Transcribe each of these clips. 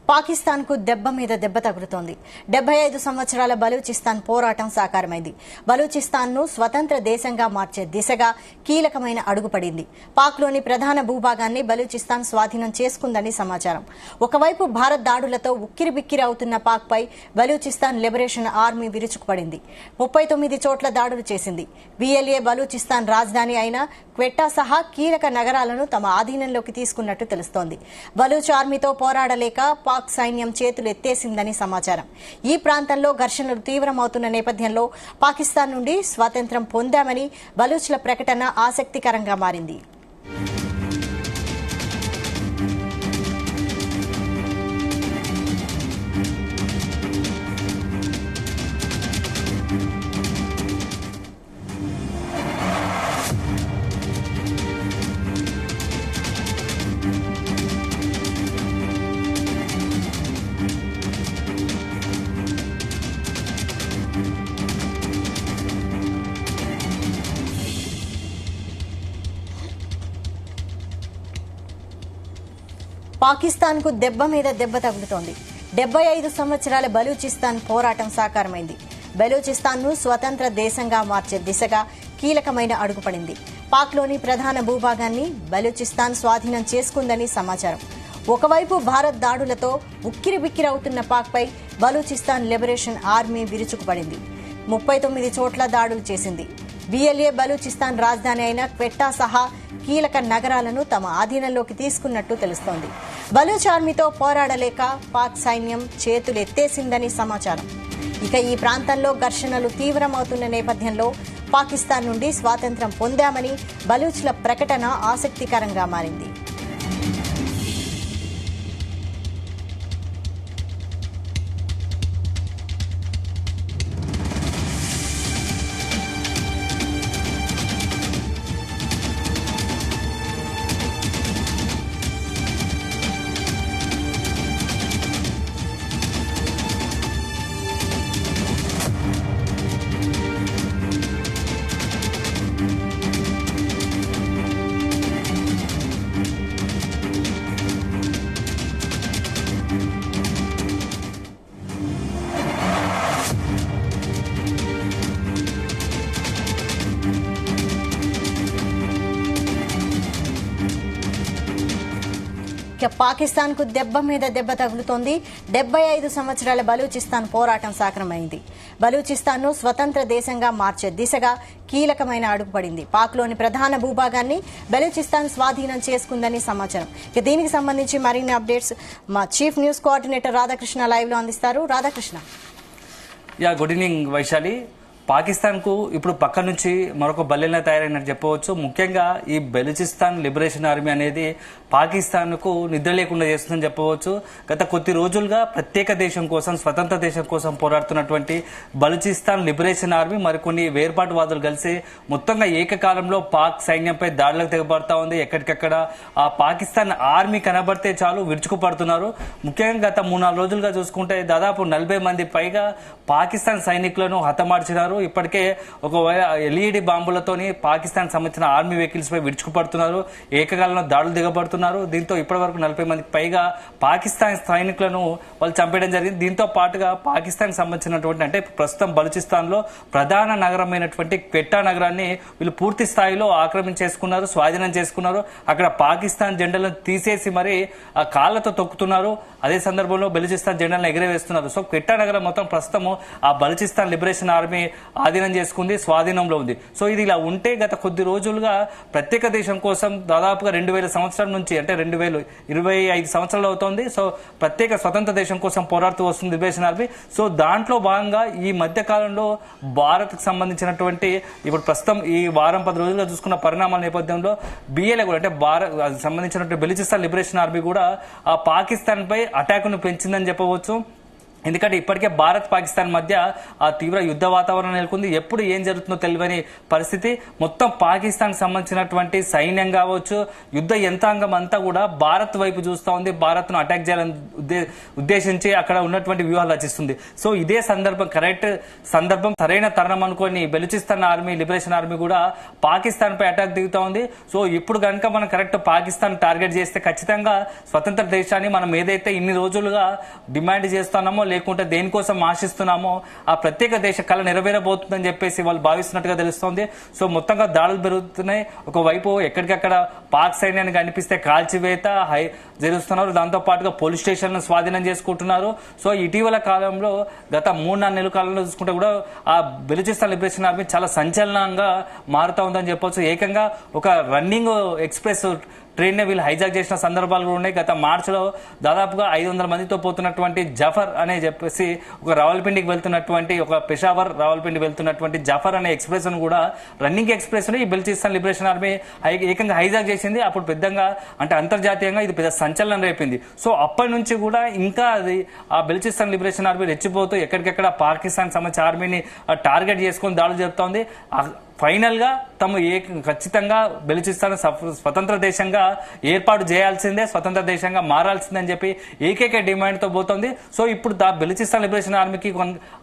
పాకిస్తాన్ కు దెబ్బ మీద దెబ్బ తగులుతోంది. 75 సంవత్సరాల బలూచిస్తాన్ పోరాటం సాకారమైంది. బలూచిస్తాన్ ను స్వతంత్ర దేశంగా మార్చే దిశగా కీలకమైన అడుగు పడింది. పాక్లోని ప్రధాన భూభాగాన్ని బలూచిస్తాన్ స్వాధీనం చేసుకుందని సమాచారం. ఒకవైపు భారత్ దాడులతో ఉక్కిరిబిక్కిరి అవుతున్న పాక్ పై బలూచిస్తాన్ లిబరేషన్ ఆర్మీ విరుచుకుపడింది. 39 చోట్ల దాడులు చేసింది. BLA బలూచిస్తాన్ రాజధాని అయిన క్వెట్టా సహా కీలక నగరాలను తమ ఆధీనంలోకి తీసుకున్నట్టు తెలుస్తోంది. బలూచ్ ఆర్మీతో పోరాడలేక పాక్ సైన్యం చేతులు ఎత్తేసిందని సమాచారం. ఈ ప్రాంతంలో ఘర్షణలు తీవ్రమవుతున్న నేపథ్యంలో పాకిస్తాన్ నుండి స్వాతంత్ర్యం పొందామని బలూచ్ల ప్రకటన ఆసక్తికరంగా మారింది. పాకిస్తాన్ కు దెబ్బ మీద దెబ్బ తగులుతోంది. 75 సంవత్సరాల బలూచిస్తాన్ పోరాటం సాకారమైంది. బలూచిస్తాన్ ను స్వతంత్ర దేశంగా మార్చే దిశగా కీలకమైన అడుగుపడింది. పాక్లోని ప్రధాన భూభాగాన్ని బలూచిస్తాన్ స్వాధీనం చేసుకుందని సమాచారం. ఒకవైపు భారత్ దాడులతో ఉక్కిరిబిక్కిరవుతున్న పాక్ పై బలూచిస్తాన్ లిబరేషన్ ఆర్మీ విరుచుకుపడింది. 39 చోట్ల దాడులు చేసింది. BLA బలూచిస్తాన్ రాజధాని అయిన క్వెట్టా సహా కీలక నగరాలను తమ ఆధీనంలోకి తీసుకున్నట్టు తెలుస్తోంది. బలూచ్ ఆర్మీతో పోరాడలేక పాక్ సైన్యం చేతులు ఎత్తేసిందని సమాచారం. ఇక ఈ ప్రాంతంలో ఘర్షణలు తీవ్రమవుతున్న నేపథ్యంలో పాకిస్తాన్ నుండి స్వాతంత్ర్యం పొందామని బలూచ్ల ప్రకటన ఆసక్తికరంగా మారింది. పాకిస్తాన్ కు దెబ్బ మీద దెబ్బ తగులుతోంది. 75 సంవత్సరాల బలూచిస్తాన్ పోరాటం సాకారమైంది. బలూచిస్తాన్ ను స్వతంత్ర దేశంగా మార్చే దిశగా కీలకమైన అడుగుపడింది. పాక్లోని ప్రధాన భూభాగాన్ని బలూచిస్తాన్ స్వాధీనం చేసుకుందని సమాచారం. దీనికి సంబంధించి మరిన్ని అప్డేట్స్ మా chief news coordinator Radhakrishna live లో అందిస్తారు. రాధాకృష్ణ. Good evening Vaishali. పాకిస్తాన్ కు ఇప్పుడు పక్క నుంచి మరొక బల్లెలా తయారైనట్టు చెప్పవచ్చు. ముఖ్యంగా ఈ బలూచిస్తాన్ లిబరేషన్ ఆర్మీ అనేది పాకిస్తాన్ కు నిద్ర లేకుండా చేస్తుందని చెప్పవచ్చు. గత కొద్ది రోజులుగా ప్రత్యేక దేశం కోసం, స్వతంత్ర దేశం కోసం పోరాడుతున్నటువంటి బలూచిస్తాన్ లిబరేషన్ ఆర్మీ మరికొన్ని వేర్పాటువాదులు కలిసి మొత్తంగా ఏకకాలంలో పాక్ సైన్యంపై దాడులకు తెగబడతా ఉంది. ఎక్కడికక్కడ ఆ పాకిస్తాన్ ఆర్మీ కనబడితే చాలు విరుచుకుపడుతున్నారు. ముఖ్యంగా గత 3-4 రోజులుగా చూసుకుంటే దాదాపు 40 మంది పైగా పాకిస్తాన్ సైనికులను హతమార్చినారు. ఇప్పటికే ఒకవేళ LED బాంబులతోని పాకిస్తాన్ సంబంధించిన ఆర్మీ వెహికల్స్ పై విరుచుకుపడుతున్నారు. ఏకకాలంలో దాడులు దిగబడుతున్నారు. దీంతో ఇప్పటి వరకు 40 మందికి పైగా పాకిస్తాన్ సైనికులను వాళ్ళు చంపేయడం జరిగింది. దీంతో పాటుగా పాకిస్తాన్ సంబంధించినటువంటి అంటే ప్రస్తుతం బలూచిస్తాన్ లో ప్రధాన నగరమైనటువంటి క్వెట్టా నగరాన్ని వీళ్ళు పూర్తి స్థాయిలో ఆక్రమించేసుకున్నారు, స్వాధీనం చేసుకున్నారు. అక్కడ పాకిస్తాన్ జెండాలను తీసేసి మరి ఆ కాళ్లతో తొక్కుతున్నారు. అదే సందర్భంలో బలూచిస్తాన్ జెండాలను ఎగరవేస్తున్నారు. సో క్వెట్టా నగరం మొత్తం ప్రస్తుతం ఆ బలూచిస్తాన్ లిబరేషన్ ఆర్మీ ఆధీనం చేసుకుంది, స్వాధీనంలో ఉంది. సో ఇది ఇలా ఉంటే గత కొద్ది రోజులుగా ప్రత్యేక దేశం కోసం దాదాపుగా 2000 సంవత్సరాల నుంచి అంటే 2025 సంవత్సరాలు అవుతోంది. సో ప్రత్యేక స్వతంత్ర దేశం కోసం పోరాడుతూ వస్తుంది లిబరేషన్ ఆర్మీ. సో దాంట్లో భాగంగా ఈ మధ్య కాలంలో భారత్ కు సంబంధించినటువంటి ఇప్పుడు ప్రస్తుతం ఈ వారం 10 రోజులుగా చూసుకున్న పరిణామాల నేపథ్యంలో BLA కూడా అంటే భారత్ సంబంధించినటువంటి బలూచిస్తాన్ లిబరేషన్ ఆర్మీ కూడా ఆ పాకిస్తాన్ పై అటాక్ ను పెంచిందని చెప్పవచ్చు. ఎందుకంటే ఇప్పటికే భారత్ పాకిస్తాన్ మధ్య ఆ తీవ్ర యుద్ధ వాతావరణం నెలకొంది. ఎప్పుడు ఏం జరుగుతుందో తెలియని పరిస్థితి. మొత్తం పాకిస్తాన్ సంబంధించినటువంటి సైన్యం కావచ్చు, యుద్ధ యంత్రాంగం అంతా కూడా భారత్ వైపు చూస్తూ ఉంది. భారత్ ను అటాక్ చేయాలని ఉద్దేశించి అక్కడ ఉన్నటువంటి వ్యూహాలు రచిస్తుంది. సో ఇదే సందర్భం, కరెక్ట్ సందర్భం, సరైన తరుణం అనుకోని బెలూచిస్తాన్ ఆర్మీ, లిబరేషన్ ఆర్మీ కూడా పాకిస్తాన్ పై అటాక్ దిగుతా ఉంది. సో ఇప్పుడు కనుక మనం కరెక్ట్ పాకిస్తాన్ టార్గెట్ చేస్తే ఖచ్చితంగా స్వతంత్ర దేశాన్ని మనం ఏదైతే ఇన్ని రోజులుగా డిమాండ్ చేస్తున్నామో, లేకుంటే దేనికోసం ఆశిస్తున్నామో ఆ ప్రత్యేక దేశ కళ నెరవేరబోతుందని చెప్పేసి వాళ్ళు భావిస్తున్నట్టుగా తెలుస్తోంది. సో మొత్తంగా దాడులు పెరుగుతున్నాయి. ఒకవైపు ఎక్కడికక్కడ పాక్ సైన్యాన్ని కనిపిస్తే కాల్చివేత జరుగుతున్నారు. దాంతో పాటుగా పోలీస్ స్టేషన్లను స్వాధీనం చేసుకుంటున్నారు. సో ఇటీవల కాలంలో గత 3-4 నెలల కాలంలో చూసుకుంటే కూడా ఆ బెలూచిస్తాన్ లిబరేషన్ ఆర్మీ చాలా సంచలనంగా మారుతా ఉందని చెప్పొచ్చు. ఏకంగా ఒక రన్నింగ్ ఎక్స్ప్రెస్ ట్రైన్ ని వీళ్ళు హైజాక్ చేసిన సందర్భాలు కూడా ఉన్నాయి. గత మార్చిలో దాదాపుగా 500 మందితో పోతున్నటువంటి జఫర్ అనే చెప్పేసి ఒక రావల్పిండికి వెళ్తున్నటువంటి, ఒక పెషావర్ రావల్పిండి వెళ్తున్నటువంటి జఫర్ అనే ఎక్స్ప్రెస్ ను కూడా, రన్నింగ్ ఎక్స్ప్రెస్ ని ఈ బెలూచిస్తాన్ లిబరేషన్ ఆర్మీ ఏకంగా హైజాక్ చేసింది. అప్పుడు పెద్దగా అంటే అంతర్జాతీయంగా ఇది పెద్ద సంచలనం రేపింది. సో అప్పటి నుంచి కూడా ఇంకా అది ఆ బెలూచిస్తాన్ లిబరేషన్ ఆర్మీ రెచ్చిపోతూ ఎక్కడికెక్కడ పాకిస్తాన్ సంబంధించిన ఆర్మీని టార్గెట్ చేసుకొని దాడులు జరుపుతోంది. ఫైనల్ గా తమ ఖచ్చితంగా బెలూచిస్తాన్ స్వతంత్ర దేశంగా ఏర్పాటు చేయాల్సిందే, స్వతంత్ర దేశంగా మారాల్సిందే అని చెప్పి ఏకైక డిమాండ్ తో పోతుంది. సో ఇప్పుడు బెలూచిస్తాన్ లిబరేషన్ ఆర్మీకి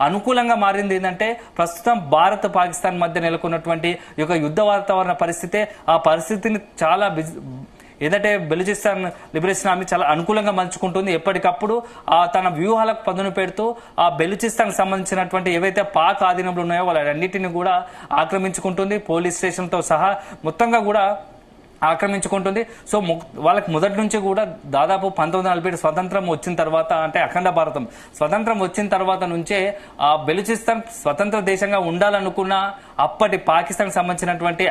అనుకూలంగా మారింది ఏంటంటే ప్రస్తుతం భారత్ పాకిస్తాన్ మధ్య నెలకొన్నటువంటి ఈ యొక్క యుద్ధ వాతావరణ పరిస్థితి, ఆ పరిస్థితిని చాలా ఏదంటే బెలూచిస్తాన్ లిబరేషన్ ఆర్మీ చాలా అనుకూలంగా మలుచుకుంటుంది. ఎప్పటికప్పుడు తన వ్యూహాలకు పదును పెడుతూ ఆ బెలూచిస్తాన్ సంబంధించినటువంటి ఏవైతే పాక్ ఆధీనంలో ఉన్నాయో వాళ్ళన్నిటిని కూడా ఆక్రమించుకుంటుంది. పోలీస్ స్టేషన్తో సహా మొత్తంగా కూడా ఆక్రమించుకుంటుంది. సో వాళ్ళకి మొదటి నుంచి కూడా దాదాపు 1947 స్వతంత్రం వచ్చిన తర్వాత, అంటే అఖండ భారతం స్వతంత్రం వచ్చిన తర్వాత నుంచే ఆ బెలూచిస్తాన్ స్వతంత్ర దేశంగా ఉండాలనుకున్న అప్పటి పాకిస్తాన్ సంబంధించినటువంటి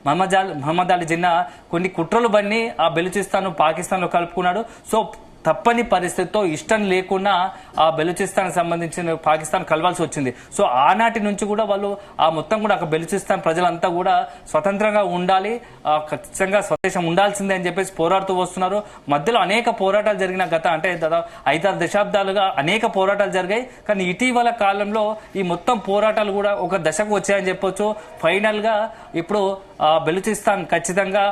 మహమ్మద్ అలీ జిన్నా కొన్ని కుట్రలు బన్ని ఆ బెలూచిస్తాన్ పాకిస్తాన్ లో కలుపుకున్నాడు. సో తప్పని పరిస్థితితో ఇష్టం లేకుండా ఆ బెలూచిస్తాన్ సంబంధించిన పాకిస్తాన్ కలవాల్సి వచ్చింది. సో ఆనాటి నుంచి కూడా వాళ్ళు ఆ మొత్తం కూడా బెలూచిస్తాన్ ప్రజలంతా కూడా స్వతంత్రంగా ఉండాలి, ఖచ్చితంగా స్వదేశం ఉండాల్సిందే అని చెప్పేసి పోరాడుతూ వస్తున్నారు. మధ్యలో అనేక పోరాటాలు జరిగిన అంటే దాదాపు 5-6 దశాబ్దాలుగా అనేక పోరాటాలు జరిగాయి. కానీ ఇటీవల కాలంలో ఈ మొత్తం పోరాటాలు కూడా ఒక దశకు వచ్చాయని చెప్పొచ్చు. ఫైనల్ గా ఇప్పుడు బెలూచిస్తాన్ ఖచ్చితంగా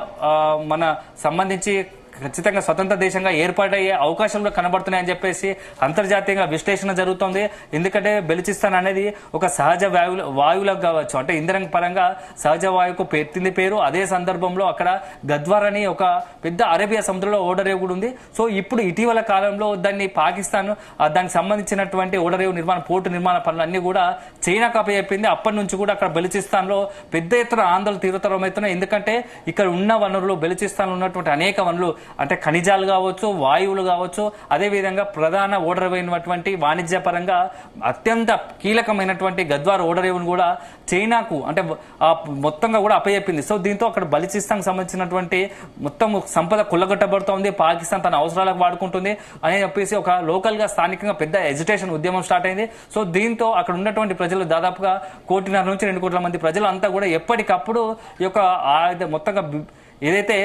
మన సంబంధించి ఖచ్చితంగా స్వతంత్ర దేశంగా ఏర్పాటయ్యే అవకాశాలు కూడా కనబడుతున్నాయని చెప్పేసి అంతర్జాతీయంగా విశ్లేషణ జరుగుతోంది. ఎందుకంటే బెలూచిస్తాన్ అనేది ఒక సహజ వాయువులకు కావచ్చు, అంటే ఇంధనం పరంగా సహజ వాయువుకు పెట్టింది పేరు. అదే సందర్భంలో అక్కడ గద్వార్ అని ఒక పెద్ద అరేబియా సముద్రంలో ఓడరేవు కూడా ఉంది. సో ఇప్పుడు ఇటీవల కాలంలో దాన్ని పాకిస్తాన్ దానికి సంబంధించినటువంటి ఓడరేవు నిర్మాణ, పోర్టు నిర్మాణ పనులు అన్ని కూడా చైనాకు అప్పచెప్పింది. అప్పటి నుంచి కూడా అక్కడ బెలూచిస్తాన్ లో పెద్ద ఎత్తున ఆందోళన తీవ్రతరమవుతున్నాయి. ఎందుకంటే ఇక్కడ ఉన్న వనరులు, బెలూచిస్తాన్ ఉన్నటువంటి అనేక వనరులు, అంటే ఖనిజాలు కావచ్చు, వాయువులు కావచ్చు, అదేవిధంగా ప్రధాన ఓడరేవైనటువంటి వాణిజ్యపరంగా అత్యంత కీలకమైనటువంటి గద్వార్ ఓడరేవును కూడా చైనాకు అంటే మొత్తంగా కూడా అప్పచెప్పింది. సో దీంతో అక్కడ బెలూచిస్తాన్ సంబంధించినటువంటి మొత్తం సంపద కుల్లగొట్టబడుతోంది, పాకిస్తాన్ తన అవసరాలకు వాడుకుంటుంది అని చెప్పేసి ఒక లోకల్ గా స్థానికంగా పెద్ద ఎజిటేషన్ ఉద్యమం స్టార్ట్ అయింది. సో దీంతో అక్కడ ఉన్నటువంటి ప్రజలు దాదాపుగా 1.5 నుంచి 2 కోట్ల మంది ప్రజలు అంతా కూడా ఎప్పటికప్పుడు ఈ యొక్క మొత్తంగా ఏదైతే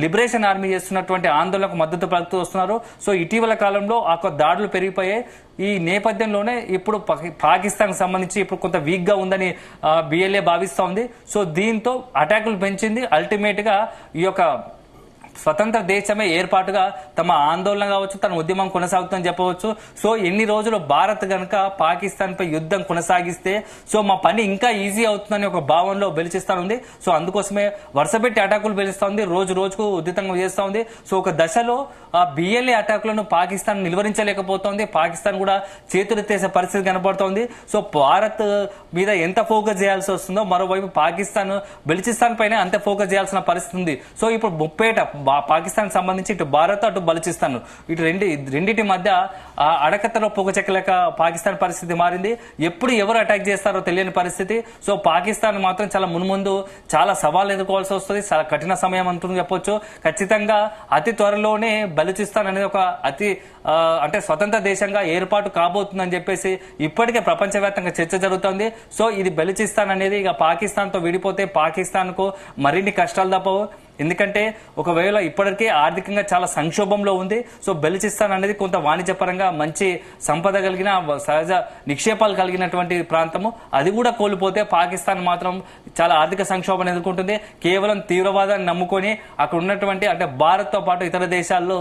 లిబరేషన్ ఆర్మీ చేస్తున్నటువంటి ఆందోళనకు మద్దతు పలుకుతూ వస్తున్నారు. సో ఇటీవల కాలంలో ఆ దాడులు పెరిగిపోయాయి. ఈ నేపథ్యంలోనే ఇప్పుడు పాకిస్తాన్ సంబంధించి ఇప్పుడు కొంత వీక్ గా ఉందని బిఎల్ఏ భావిస్తూ ఉంది. సో దీంతో అటాకులు పెంచింది. అల్టిమేట్ గా ఈ యొక్క స్వతంత్ర దేశమే ఏర్పాటుగా తమ ఆందోళన కావచ్చు, తన ఉద్యమం కొనసాగుతుందని చెప్పవచ్చు. సో ఎన్ని రోజులు భారత్ గనక పాకిస్తాన్ పై యుద్ధం కొనసాగిస్తే సో మా పని ఇంకా ఈజీ అవుతుందని ఒక భావనలో బెలూచిస్తాన్ ఉంది. సో అందుకోసమే వరుసపెట్టి అటాకులు పెలుస్తా ఉంది, రోజు రోజుకు ఉద్రితంగా చేస్తా ఉంది. సో ఒక దశలో ఆ బిఎల్ఏ అటాకులను పాకిస్తాన్ నిలువరించలేకపోతోంది. పాకిస్తాన్ కూడా చేతులెత్తేసే పరిస్థితి కనబడుతోంది. సో భారత్ మీద ఎంత ఫోకస్ చేయాల్సి వస్తుందో మరోవైపు బెలూచిస్తాన్ పైన అంతే ఫోకస్ చేయాల్సిన పరిస్థితి ఉంది. సో ఇప్పుడు ముప్పేట పాకిస్తాన్ సంబంధించి ఇటు భారత్ అటు బలూచిస్తాన్ ఇటు రెండింటి మధ్య అడకత్తలో పొగచెక్కలేక పాకిస్తాన్ పరిస్థితి మారింది. ఎప్పుడు ఎవరు అటాక్ చేస్తారో తెలియని పరిస్థితి. సో పాకిస్తాన్ మాత్రం చాలా మున్ముందు చాలా సవాళ్ళు ఎదుర్కోవాల్సి వస్తుంది, చాలా కఠిన సమయం అంటూ చెప్పొచ్చు. ఖచ్చితంగా అతి త్వరలోనే బలూచిస్తాన్ అనేది ఒక అంటే స్వతంత్ర దేశంగా ఏర్పాటు కాబోతుందని చెప్పేసి ఇప్పటికే ప్రపంచవ్యాప్తంగా చర్చ జరుగుతుంది. సో ఇది బలూచిస్తాన్ అనేది ఇక పాకిస్తాన్ తో విడిపోతే పాకిస్తాన్ కు మరిన్ని కష్టాలు తప్పవు. ఎందుకంటే ఒకవేళ ఇప్పటికే ఆర్థికంగా చాలా సంక్షోభంలో ఉంది. సో బెలూచిస్తాన్ అనేది కొంత వాణిజ్యపరంగా మంచి సంపద కలిగిన సహజ నిక్షేపాలు కలిగినటువంటి ప్రాంతము. అది కూడా కోల్పోతే పాకిస్తాన్ మాత్రం చాలా ఆర్థిక సంక్షోభాన్ని ఎదుర్కొంటుంది. కేవలం తీవ్రవాదాన్ని నమ్ముకొని అక్కడ ఉన్నటువంటి అంటే భారత్తో పాటు ఇతర దేశాల్లో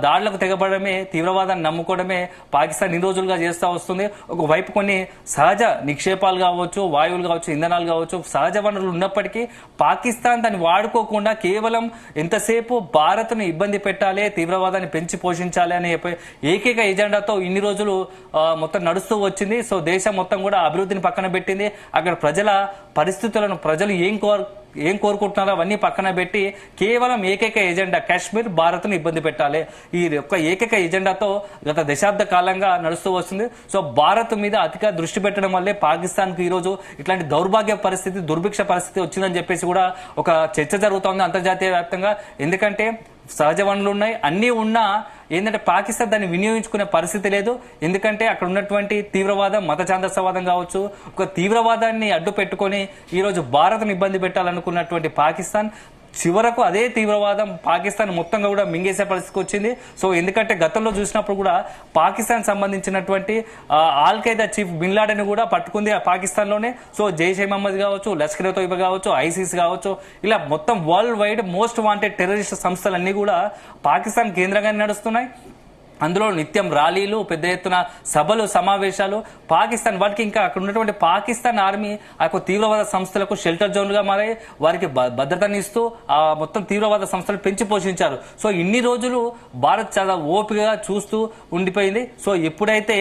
దాడులకు తెగబడమే, తీవ్రవాదాన్ని నమ్ముకోవడమే పాకిస్తాన్ ఇన్ని రోజులుగా చేస్తూ వస్తుంది. ఒకవైపు కొన్ని సహజ నిక్షేపాలు కావచ్చు, వాయువులు కావచ్చు, ఇంధనాలు కావచ్చు, సహజ వనరులు ఉన్నప్పటికీ పాకిస్తాన్ దాన్ని వాడుకోకుండా కేవలం ఎంతసేపు భారత్ను ఇబ్బంది పెట్టాలి, తీవ్రవాదాన్ని పెంచి పోషించాలి అనే ఏకైక ఎజెండాతో ఇన్ని రోజులు మొత్తం నడుస్తూ వచ్చింది. సో దేశం మొత్తం కూడా అభివృద్ధిని పక్కన పెట్టింది. అక్కడ ప్రజల పరిస్థితులను ప్రజలు ఏం కోరుకుంటున్నారో అవన్నీ పక్కన పెట్టి కేవలం ఏకైక ఎజెండా కాశ్మీర్, భారత్ను ఇబ్బంది పెట్టాలి, ఈ యొక్క ఏకైక ఎజెండాతో గత దశాబ్ద కాలంగా నడుస్తూ వస్తుంది. సో భారత్ మీద అతిగా దృష్టి పెట్టడం వల్లే పాకిస్తాన్కి ఈరోజు ఇట్లాంటి దౌర్భాగ్య పరిస్థితి, దుర్భిక్ష పరిస్థితి వచ్చిందని చెప్పేసి కూడా ఒక చర్చ జరుగుతోంది అంతర్జాతీయ వ్యాప్తంగా. ఎందుకంటే సహజ వనరులు ఉన్నాయి, అన్నీ ఉన్నా ఏంటంటే పాకిస్తాన్ దాన్ని వినియోగించుకునే పరిస్థితి లేదు. ఎందుకంటే అక్కడ ఉన్నటువంటి తీవ్రవాదం, మత ఛాందసవాదం కావచ్చు, ఒక తీవ్రవాదాన్ని అడ్డు పెట్టుకొని ఈరోజు భారత్ను ఇబ్బంది పెట్టాలనుకున్నటువంటి పాకిస్తాన్ చివరకు అదే తీవ్రవాదం పాకిస్తాన్ మొత్తంగా కూడా మింగేసే పరిస్థితికి వచ్చింది. సో ఎందుకంటే గతంలో చూసినప్పుడు కూడా పాకిస్తాన్ సంబంధించినటువంటి al Qaeda chief bin Laden కూడా పట్టుకుంది పాకిస్తాన్ లోనే. సో జైష్ ఏ మహమ్మద్ కావచ్చు, లష్కర్ ఏ తోయిబా కావచ్చు, ఐసిస్ కావచ్చు, ఇలా మొత్తం world wide most wanted terrorist సంస్థలన్నీ కూడా పాకిస్తాన్ కేంద్రంగానే నడుస్తున్నాయి. అందులో నిత్యం ర్యాలీలు, పెద్ద ఎత్తున సభలు, సమావేశాలు. పాకిస్తాన్ వాటికి ఇంకా అక్కడ ఉన్నటువంటి పాకిస్తాన్ ఆర్మీ ఆ తీవ్రవాద సంస్థలకు షెల్టర్ జోన్లుగా మారాయి. వారికి భద్రతని ఇస్తూ ఆ మొత్తం తీవ్రవాద సంస్థలు పెంచి పోషించారు. సో ఇన్ని రోజులు భారత్ చాలా ఓపికగా చూస్తూ ఉండిపోయింది. సో ఎప్పుడైతే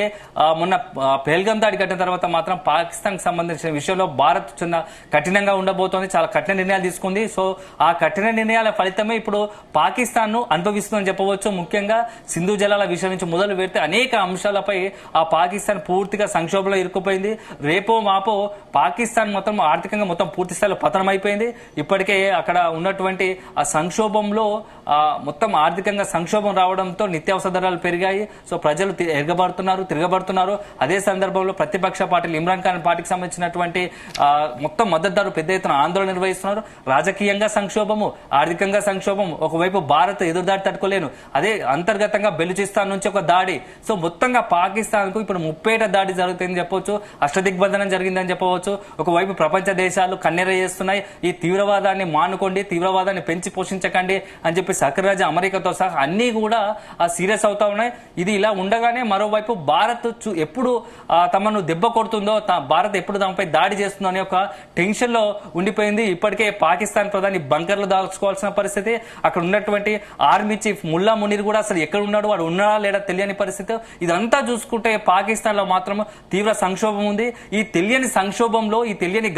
మొన్న పెహల్గాం దాడి కట్టిన తర్వాత మాత్రం పాకిస్తాన్ కి సంబంధించిన విషయంలో భారత్ చిన్న కఠినంగా ఉండబోతోంది, చాలా కఠిన నిర్ణయాలు తీసుకుంది. సో ఆ కఠిన నిర్ణయాల ఫలితమే ఇప్పుడు పాకిస్తాన్ ను అనుభవిస్తుందని చెప్పవచ్చు. ముఖ్యంగా సింధు జలాల విషయం నుంచి మొదలు పెడితే అనేక అంశాలపై ఆ పాకిస్తాన్ పూర్తిగా సంక్షోభంలో ఇరుక్కుపోయింది. రేపో మాపో పాకిస్తాన్ మొత్తం ఆర్థికంగా మొత్తం పూర్తి స్థాయిలో పతనం అయిపోయింది. ఇప్పటికే అక్కడ ఉన్నటువంటి ఆ సంక్షోభంలో మొత్తం ఆర్థికంగా సంక్షోభం రావడంతో నిత్యావసర ధరలు పెరిగాయి. సో ప్రజలు తిరగబడుతున్నారు. అదే సందర్భంలో ప్రతిపక్ష పార్టీలు, ఇమ్రాన్ ఖాన్ పార్టీకి సంబంధించినటువంటి మొత్తం మద్దతుదారు పెద్ద ఎత్తున ఆందోళన నిర్వహిస్తున్నారు. రాజకీయంగా సంక్షోభము, ఆర్థికంగా సంక్షోభం. ఒకవైపు భారత్ ఎదురుదాడి తట్టుకోలేను, అదే అంతర్గతంగా బెలూచిస్తాన్ నుంచి ఒక దాడి. సో మొత్తంగా పాకిస్తాన్ కు ఇప్పుడు ముప్పేట దాడి జరుగుతుందని చెప్పవచ్చు, అష్టదిగ్బంధనం జరిగిందని చెప్పవచ్చు. ఒకవైపు ప్రపంచ దేశాలు కన్నెర చేస్తున్నాయి, ఈ తీవ్రవాదాన్ని మానుకోండి, తీవ్రవాదాన్ని పెంచి పోషించకండి అని చెప్పి అగ్రరాజ్యం అమెరికాతో సహా అన్ని కూడా సీరియస్ అవుతా ఉన్నాయి. ఇది ఇలా ఉండగానే మరోవైపు భారత్ ఎప్పుడు తమను దెబ్బ కొడుతుందో, భారత్ ఎప్పుడు తమపై దాడి చేస్తుందో అనే ఒక టెన్షన్ లో ఉండిపోయింది. ఇప్పటికే పాకిస్తాన్ ప్రధాని బంకర్లు దాచుకోవాల్సిన పరిస్థితి. అక్కడ ఉన్నటువంటి ఆర్మీ చీఫ్ ముల్లా మునీర్ కూడా అసలు ఎక్కడ ఉన్నాడు, వాడు ఉన్నాడా లేదా తెలియని పరిస్థితి. ఇదంతా చూసుకుంటే పాకిస్తాన్ లో మాత్రం తీవ్ర సంక్షోభం ఉంది. ఈ తెలియని సంక్షోభంలో, ఈ తెలియని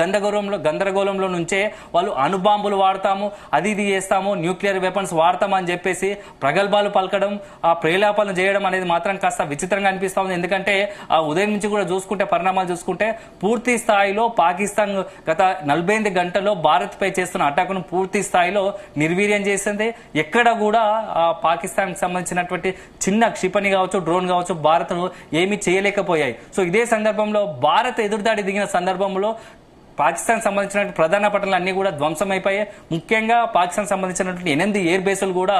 గందరగోళంలో నుంచే వాళ్ళు అణుబాంబులు వాడతాము, అది ఇది చేస్తాము, న్యూక్లియర్ వెపన్స్ వాడతామని చెప్పేసి ప్రగల్భాలు పలకడం, ఆ ప్రేలాపన చేయడం అనేది మాత్రం కాస్త విచిత్రంగా అనిపిస్తా ఉంది. ఎందుకంటే ఆ ఉదయం నుంచి కూడా చూసుకుంటే పరిణామాలు చూసుకుంటే పూర్తి స్థాయిలో పాకిస్తాన్ గత 48 గంటల్లో భారత్ పై చేస్తున్న అటాక్ను పూర్తి స్థాయిలో నిర్వీర్యం చేసింది. ఎక్కడ కూడా పాకిస్తాన్ కి సంబంధించినటువంటి చిన్న క్షిపణి కావచ్చు, డ్రోన్ కావచ్చు, భారత్ ఏమీ చేయలేకపోయాయి. సో ఇదే సందర్భంలో భారత్ ఎదురుదాడి దిగిన సందర్భంలో పాకిస్తాన్ సంబంధించినటువంటి ప్రధాన పట్టణాలు అన్ని కూడా ధ్వంసమైపోయాయి. ముఖ్యంగా పాకిస్తాన్ సంబంధించినటువంటి 8 ఎయిర్ బేసులు కూడా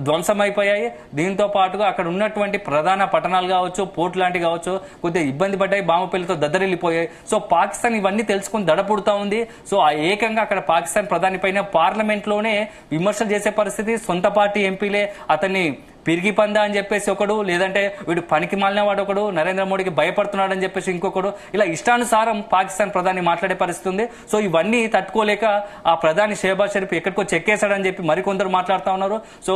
ధ్వంసమైపోయాయి. దీంతో పాటుగా అక్కడ ఉన్నటువంటి ప్రధాన పట్టణాలు కావచ్చు, పోర్ట్ లాంటివి కావచ్చు, కొద్దిగా ఇబ్బంది పడ్డాయి, బాంబు పేలుతో దద్దరిల్లిపోయాయి. సో పాకిస్తాన్ ఇవన్నీ తెలుసుకుని దడపుడుతా ఉంది. సో ఆ ఏకంగా అక్కడ పాకిస్తాన్ ప్రధాని పైన పార్లమెంట్ లోనే విమర్శలు చేసే పరిస్థితి. సొంత పార్టీ ఎంపీలే అతన్ని పిరిగి పందా అని చెప్పేసి ఒకడు, లేదంటే వీడు పనికి మాలిన వాడు ఒకడు, నరేంద్ర మోడీకి భయపడుతున్నాడు అని చెప్పేసి ఇంకొకడు, ఇలా ఇష్టానుసారం పాకిస్తాన్ ప్రధాని మాట్లాడే పరిస్థితి ఉంది. సో ఇవన్నీ తట్టుకోలేక ఆ ప్రధాని షెహబాజ్ షరీఫ్ ఎక్కడికో చెక్కేశాడని చెప్పి మరికొందరు మాట్లాడుతూ ఉన్నారు. సో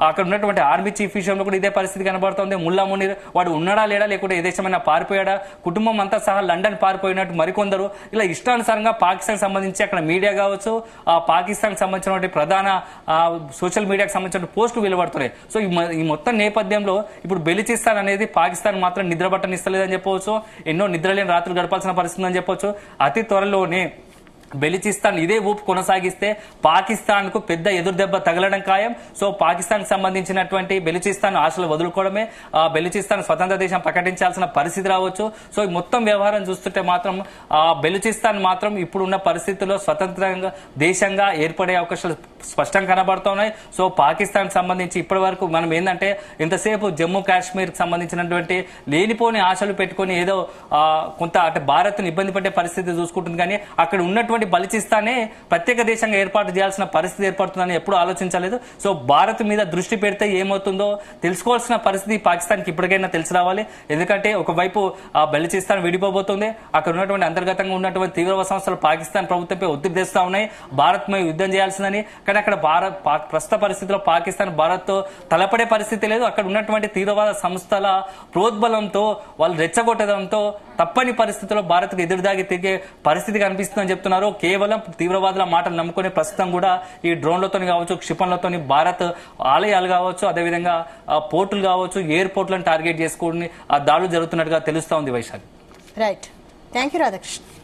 అక్కడ ఉన్నటువంటి ఆర్మీ చీఫ్ విషయంలో కూడా ఇదే పరిస్థితి కనబడుతుంది. ముల్లా మునీర్ వాడు ఉన్నాడా లేడా, లేకుంటే ఏ దేశమైనా పారిపోయాడా, కుటుంబం అంతా సహా లండన్ పారిపోయినట్టు మరికొందరు, ఇలా ఇష్టానుసారంగా పాకిస్తాన్ సంబంధించి అక్కడ మీడియా కావచ్చు, ఆ పాకిస్తాన్ సంబంధించినటువంటి ప్రధాన సోషల్ మీడియాకి సంబంధించిన పోస్టులు వెలువడుతున్నాయి. సో ఈ మొత్తం నేపథ్యంలో ఇప్పుడు బెలూచిస్తాన్ అనేది పాకిస్తాన్ మాత్రం నిద్రపట్టనిస్తలేదని చెప్పవచ్చు. ఎన్నో నిద్రలేని రాత్రులు గడపాల్సిన పరిస్థితి అని చెప్పవచ్చు. అతి త్వరలోనే బెలూచిస్తాన్ ఇదే ఊపు కొనసాగిస్తే పాకిస్తాన్ కు పెద్ద ఎదురుదెబ్బ తగలడం ఖాయం. సో పాకిస్తాన్ కు సంబంధించినటువంటి బెలూచిస్తాన్ ఆశలు వదులుకోవడమే, బెలూచిస్తాన్ స్వతంత్ర దేశం ప్రకటించాల్సిన పరిస్థితి రావచ్చు. సో ఈ మొత్తం వ్యవహారం చూస్తుంటే మాత్రం బెలూచిస్తాన్ మాత్రం ఇప్పుడున్న పరిస్థితుల్లో స్వతంత్రంగా దేశంగా ఏర్పడే అవకాశాలు స్పష్టంగా కనబడుతున్నాయి. సో పాకిస్తాన్ సంబంధించి ఇప్పటి వరకు మనం ఏంటంటే ఇంతసేపు జమ్మూ కాశ్మీర్ కి సంబంధించినటువంటి లేనిపోని ఆశలు పెట్టుకుని ఏదో కొంత అంటే భారత్ ని ఇబ్బంది పడే పరిస్థితి చూసుకుంటుంది. కానీ అక్కడ ఉన్నటువంటి బలూచిస్తానే ప్రత్యేక దేశంగా ఏర్పాటు చేయాల్సిన పరిస్థితి ఏర్పడుతుందని ఎప్పుడు ఆలోచించలేదు. సో భారత్ మీద దృష్టి పెడితే ఏమవుతుందో తెలుసుకోవాల్సిన పరిస్థితి పాకిస్తాన్కి ఇప్పటికైనా తెలిసి రావాలి. ఎందుకంటే ఒకవైపు బలూచిస్తాన్ విడిపోబోతుంది, అక్కడ ఉన్నటువంటి అంతర్గతంగా ఉన్నటువంటి తీవ్రవాద సంస్థలు పాకిస్తాన్ ప్రభుత్వంపై ఒత్తిడి తెస్తా ఉన్నాయి, భారత్ మీద యుద్ధం చేయాల్సిందని. కానీ అక్కడ ప్రస్తుత పరిస్థితిలో పాకిస్తాన్ భారత్ తో తలపడే పరిస్థితి లేదు. అక్కడ ఉన్నటువంటి తీవ్రవాద సంస్థల ప్రోద్బలంతో వాళ్ళు రెచ్చగొట్టడంతో తప్పని పరిస్థితుల్లో భారత్ కు ఎదురుదాగి తిరిగే పరిస్థితి కనిపిస్తుందని చెప్తున్నారు. కేవలం తీవ్రవాదుల మాటలు నమ్ముకునే ప్రస్తుతం కూడా ఈ డ్రోన్లతో కావచ్చు, క్షిపణులతో భారత్ ఆలయాలు కావచ్చు, అదేవిధంగా పోర్టులు కావచ్చు, ఎయిర్పోర్ట్లను టార్గెట్ చేసుకుని దాడులు జరుగుతున్నట్టుగా తెలుస్తా ఉంది. Vaishali. Right, thank you Radhakrishna.